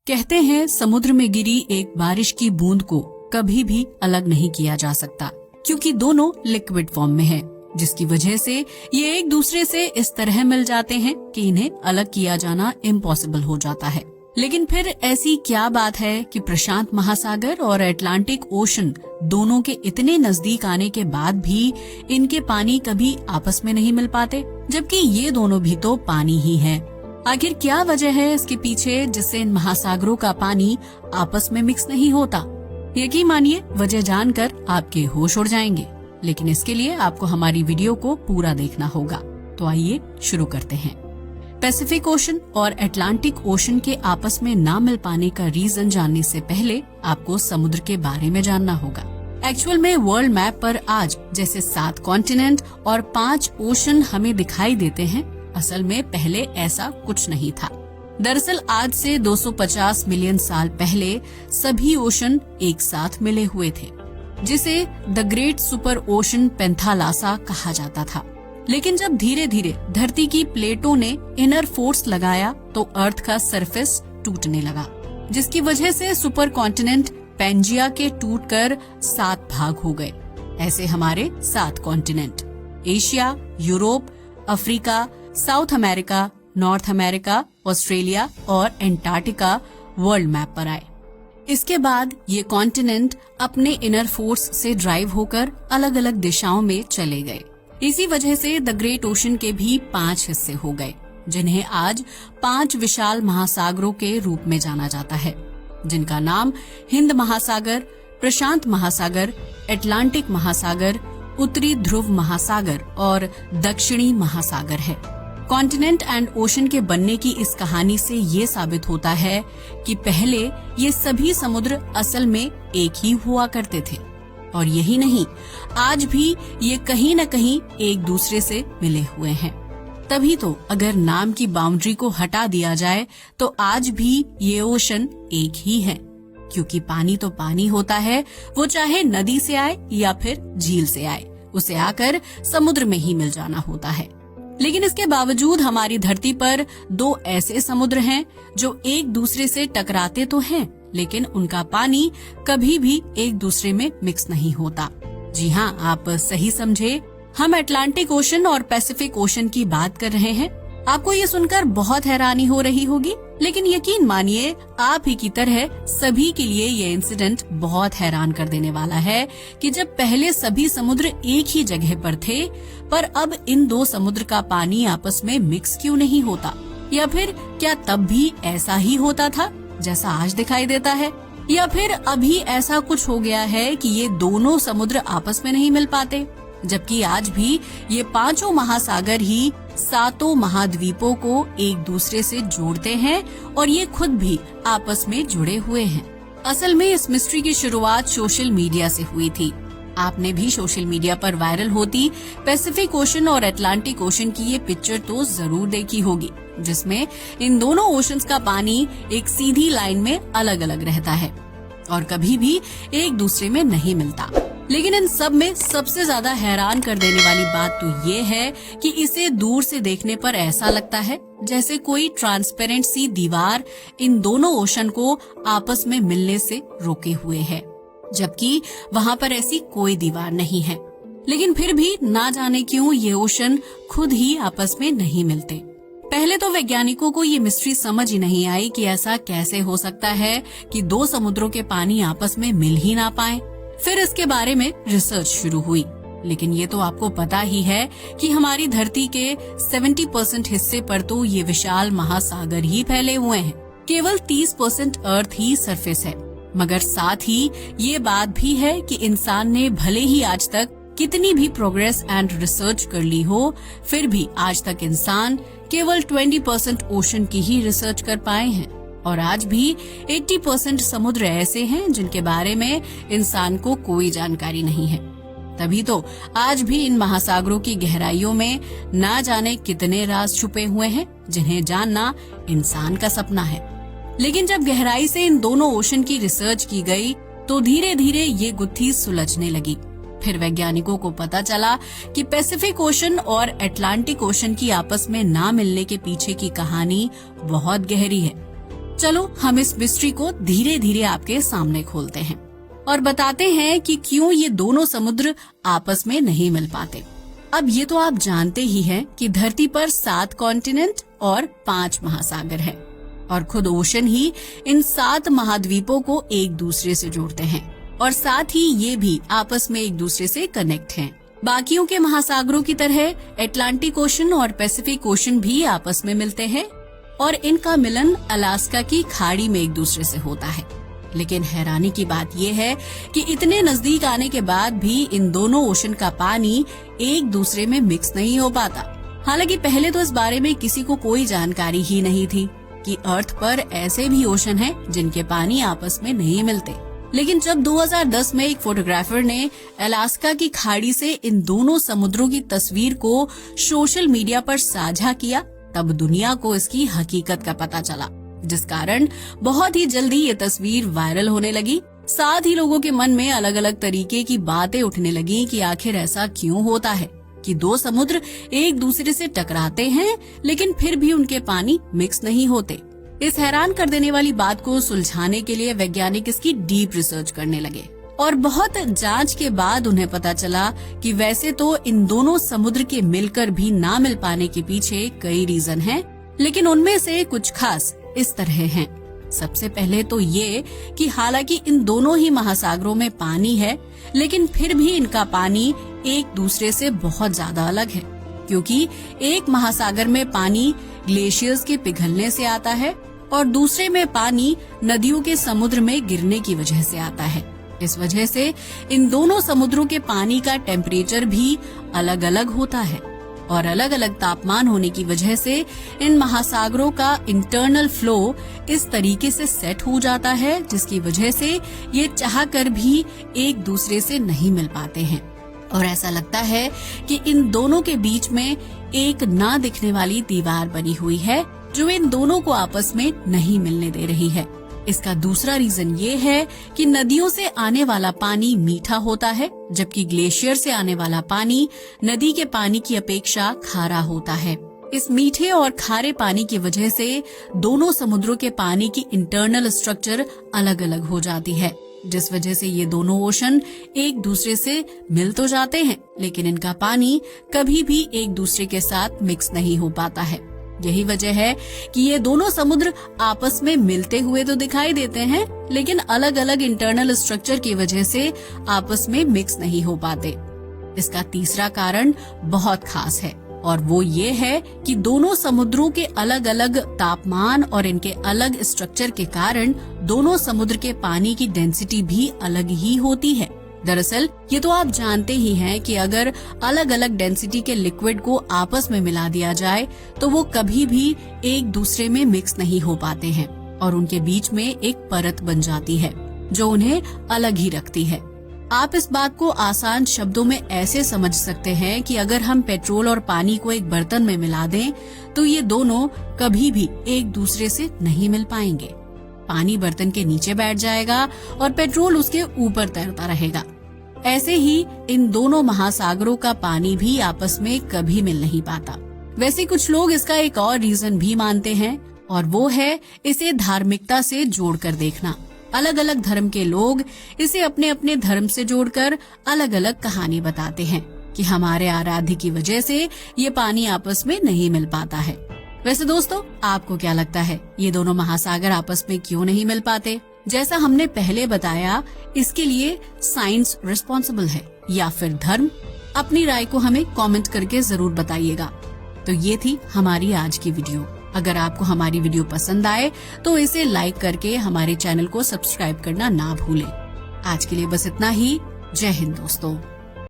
कहते हैं समुद्र में गिरी एक बारिश की बूंद को कभी भी अलग नहीं किया जा सकता, क्योंकि दोनों लिक्विड फॉर्म में है, जिसकी वजह से ये एक दूसरे से इस तरह मिल जाते हैं कि इन्हें अलग किया जाना इम्पॉसिबल हो जाता है। लेकिन फिर ऐसी क्या बात है कि प्रशांत महासागर और अटलांटिक ओशन दोनों के इतने नजदीक आने के बाद भी इनके पानी कभी आपस में नहीं मिल पाते, जबकि ये दोनों भी तो पानी ही है। आखिर क्या वजह है इसके पीछे जिससे इन महासागरों का पानी आपस में मिक्स नहीं होता? यकीन मानिए वजह जानकर आपके होश उड़ जाएंगे, लेकिन इसके लिए आपको हमारी वीडियो को पूरा देखना होगा। तो आइए शुरू करते हैं। पैसिफिक ओशन और अटलांटिक ओशन के आपस में ना मिल पाने का रीजन जानने से पहले आपको समुद्र के बारे में जानना होगा। एक्चुअल में वर्ल्ड मैप पर आज जैसे 7 कॉन्टिनेंट और 5 ओशन हमें दिखाई देते हैं, असल में पहले ऐसा कुछ नहीं था। दरअसल आज से 250 मिलियन साल पहले सभी ओशन एक साथ मिले हुए थे, जिसे द ग्रेट सुपर ओशन पेंथालासा कहा जाता था। लेकिन जब धीरे धीरे धरती की प्लेटों ने इनर फोर्स लगाया तो अर्थ का सरफेस टूटने लगा, जिसकी वजह से सुपर कॉन्टिनेंट पैंजिया के टूटकर 7 भाग हो गए। ऐसे हमारे 7 continent Asia, Europe, Africa, south America, north America, Australia और एंटार्क्टिका वर्ल्ड मैप पर आए। इसके बाद ये कॉन्टिनेंट अपने इनर फोर्स से ड्राइव होकर अलग अलग दिशाओं में चले गए। इसी वजह से द ग्रेट ओशन के भी 5 हिस्से हो गए, जिन्हें आज 5 विशाल महासागरों के रूप में जाना जाता है, जिनका नाम हिंद महासागर, प्रशांत महासागर, अटलांटिक महासागर, उत्तरी ध्रुव महासागर और दक्षिणी महासागर है। कॉन्टिनेंट एंड ओशन के बनने की इस कहानी से ये साबित होता है कि पहले ये सभी समुद्र असल में एक ही हुआ करते थे, और यही नहीं, आज भी ये कहीं न कहीं एक दूसरे से मिले हुए हैं। तभी तो अगर नाम की बाउंड्री को हटा दिया जाए तो आज भी ये ओशन एक ही है, क्योंकि पानी तो पानी होता है, वो चाहे नदी से आए या फिर झील से आए, उसे आकर समुद्र में ही मिल जाना होता है। लेकिन इसके बावजूद हमारी धरती पर 2 ऐसे समुद्र हैं जो एक दूसरे से टकराते तो हैं, लेकिन उनका पानी कभी भी एक दूसरे में मिक्स नहीं होता। जी हाँ, आप सही समझे, हम अटलांटिक ओशन और पैसिफिक ओशन की बात कर रहे हैं। आपको ये सुनकर बहुत हैरानी हो रही होगी, लेकिन यकीन मानिए आप ही की तरह सभी के लिए ये इंसिडेंट बहुत हैरान कर देने वाला है कि जब पहले सभी समुद्र एक ही जगह पर थे, पर अब इन 2 समुद्र का पानी आपस में मिक्स क्यों नहीं होता? या फिर क्या तब भी ऐसा ही होता था जैसा आज दिखाई देता है? या फिर अभी ऐसा कुछ हो गया है कि ये दोनों समुद्र आपस में नहीं मिल पाते, जबकि आज भी ये 5 महासागर ही 7 महाद्वीपों को एक दूसरे से जोड़ते हैं और ये खुद भी आपस में जुड़े हुए हैं। असल में इस मिस्ट्री की शुरुआत सोशल मीडिया से हुई थी। आपने भी सोशल मीडिया पर वायरल होती पैसिफिक ओशन और अटलांटिक ओशन की ये पिक्चर तो जरूर देखी होगी, जिसमें इन दोनों ओशंस का पानी एक सीधी लाइन में अलग अलग रहता है और कभी भी एक दूसरे में नहीं मिलता। लेकिन इन सब में सबसे ज्यादा हैरान कर देने वाली बात तो ये है कि इसे दूर से देखने पर ऐसा लगता है जैसे कोई ट्रांसपेरेंट सी दीवार इन दोनों ओशन को आपस में मिलने से रोके हुए है, जबकि वहाँ पर ऐसी कोई दीवार नहीं है। लेकिन फिर भी ना जाने क्यों ये ओशन खुद ही आपस में नहीं मिलते। पहले तो वैज्ञानिकों को ये मिस्ट्री समझ ही नहीं आई कि ऐसा कैसे हो सकता है कि 2 समुद्रों के पानी आपस में मिल ही ना पाए। फिर इसके बारे में रिसर्च शुरू हुई, लेकिन ये तो आपको पता ही है कि हमारी धरती के 70% हिस्से पर तो ये विशाल महासागर ही फैले हुए हैं। केवल 30% अर्थ ही सरफेस है। मगर साथ ही ये बात भी है कि इंसान ने भले ही आज तक कितनी भी प्रोग्रेस एंड रिसर्च कर ली हो, फिर भी आज तक इंसान केवल 20% ओशन की ही रिसर्च कर पाए हैं, और आज भी 80% समुद्र ऐसे हैं जिनके बारे में इंसान को कोई जानकारी नहीं है। तभी तो आज भी इन महासागरों की गहराइयों में ना जाने कितने राज छुपे हुए हैं, जिन्हें जानना इंसान का सपना है। लेकिन जब गहराई से इन दोनों ओशन की रिसर्च की गई तो धीरे धीरे ये गुत्थी सुलझने लगी। फिर वैज्ञानिकों को पता चला कि पैसिफिक ओशन और अटलांटिक ओशन की आपस में ना मिलने के पीछे की कहानी बहुत गहरी है। चलो हम इस मिस्ट्री को धीरे धीरे आपके सामने खोलते हैं और बताते हैं कि क्यों ये दोनों समुद्र आपस में नहीं मिल पाते। अब ये तो आप जानते ही हैं कि धरती पर 7 कॉन्टिनेंट और 5 महासागर हैं और खुद ओशन ही इन 7 महाद्वीपों को एक दूसरे से जोड़ते हैं और साथ ही ये भी आपस में एक दूसरे से कनेक्ट हैं। बाकियों के महासागरों की तरह अटलांटिक ओशन और पैसिफिक ओशन भी आपस में मिलते हैं और इनका मिलन अलास्का की खाड़ी में एक दूसरे से होता है। लेकिन हैरानी की बात यह है कि इतने नजदीक आने के बाद भी इन दोनों ओशन का पानी एक दूसरे में मिक्स नहीं हो पाता। हालांकि पहले तो इस बारे में किसी को कोई जानकारी ही नहीं थी कि अर्थ पर ऐसे भी ओशन हैं जिनके पानी आपस में नहीं मिलते। लेकिन जब 2010 में एक फोटोग्राफर ने अलास्का की खाड़ी से इन दोनों समुद्रों की तस्वीर को सोशल मीडिया पर साझा किया, तब दुनिया को इसकी हकीकत का पता चला, जिस कारण बहुत ही जल्दी ये तस्वीर वायरल होने लगी। साथ ही लोगों के मन में अलग अलग तरीके की बातें उठने लगी कि आखिर ऐसा क्यों होता है कि 2 समुद्र एक दूसरे से टकराते हैं लेकिन फिर भी उनके पानी मिक्स नहीं होते। इस हैरान कर देने वाली बात को सुलझाने के लिए वैज्ञानिक इसकी डीप रिसर्च करने लगे और बहुत जांच के बाद उन्हें पता चला कि वैसे तो इन दोनों समुद्र के मिलकर भी ना मिल पाने के पीछे कई रीजन हैं, लेकिन उनमें से कुछ खास इस तरह हैं। सबसे पहले तो ये कि हालांकि इन दोनों ही महासागरों में पानी है, लेकिन फिर भी इनका पानी एक दूसरे से बहुत ज्यादा अलग है, क्योंकि एक महासागर में पानी ग्लेशियर्स के पिघलने से आता है और दूसरे में पानी नदियों के समुद्र में गिरने की वजह से आता है। इस वजह से इन दोनों समुद्रों के पानी का टेम्परेचर भी अलग अलग होता है और अलग अलग तापमान होने की वजह से इन महासागरों का इंटरनल फ्लो इस तरीके से सेट हो जाता है, जिसकी वजह से ये चाहकर भी एक दूसरे से नहीं मिल पाते हैं और ऐसा लगता है कि इन दोनों के बीच में एक ना दिखने वाली दीवार बनी हुई है जो इन दोनों को आपस में नहीं मिलने दे रही है। इसका दूसरा रीजन ये है कि नदियों से आने वाला पानी मीठा होता है, जबकि ग्लेशियर से आने वाला पानी नदी के पानी की अपेक्षा खारा होता है। इस मीठे और खारे पानी की वजह से दोनों समुद्रों के पानी की इंटरनल स्ट्रक्चर अलग अलग हो जाती है, जिस वजह से ये दोनों ओशन एक दूसरे से मिल तो जाते हैं, लेकिन इनका पानी कभी भी एक दूसरे के साथ मिक्स नहीं हो पाता है। यही वजह है कि ये दोनों समुद्र आपस में मिलते हुए तो दिखाई देते हैं, लेकिन अलग अलग इंटरनल स्ट्रक्चर की वजह से आपस में मिक्स नहीं हो पाते। इसका तीसरा कारण बहुत खास है और वो ये है कि दोनों समुद्रों के अलग अलग तापमान और इनके अलग स्ट्रक्चर के कारण दोनों समुद्र के पानी की डेंसिटी भी अलग ही होती है। दरअसल ये तो आप जानते ही हैं कि अगर अलग अलग डेंसिटी के लिक्विड को आपस में मिला दिया जाए तो वो कभी भी एक दूसरे में मिक्स नहीं हो पाते हैं और उनके बीच में एक परत बन जाती है जो उन्हें अलग ही रखती है। आप इस बात को आसान शब्दों में ऐसे समझ सकते हैं कि अगर हम पेट्रोल और पानी को एक बर्तन में मिला दें तो ये दोनों कभी भी एक दूसरे से नहीं मिल पाएंगे। पानी बर्तन के नीचे बैठ जाएगा और पेट्रोल उसके ऊपर तैरता रहेगा। ऐसे ही इन दोनों महासागरों का पानी भी आपस में कभी मिल नहीं पाता। वैसे कुछ लोग इसका एक और रीजन भी मानते हैं और वो है इसे धार्मिकता से जोड़कर देखना। अलग अलग धर्म के लोग इसे अपने अपने धर्म से जोड़कर अलग अलग कहानी बताते हैं कि हमारे आराध्य की वजह से ये पानी आपस में नहीं मिल पाता है। वैसे दोस्तों, आपको क्या लगता है ये दोनों महासागर आपस में क्यों नहीं मिल पाते? जैसा हमने पहले बताया, इसके लिए साइंस रिस्पॉन्सिबल है या फिर धर्म? अपनी राय को हमें कमेंट करके जरूर बताइएगा। तो ये थी हमारी आज की वीडियो। अगर आपको हमारी वीडियो पसंद आए तो इसे लाइक करके हमारे चैनल को सब्सक्राइब करना ना भूलें। आज के लिए बस इतना ही। जय हिंद दोस्तों।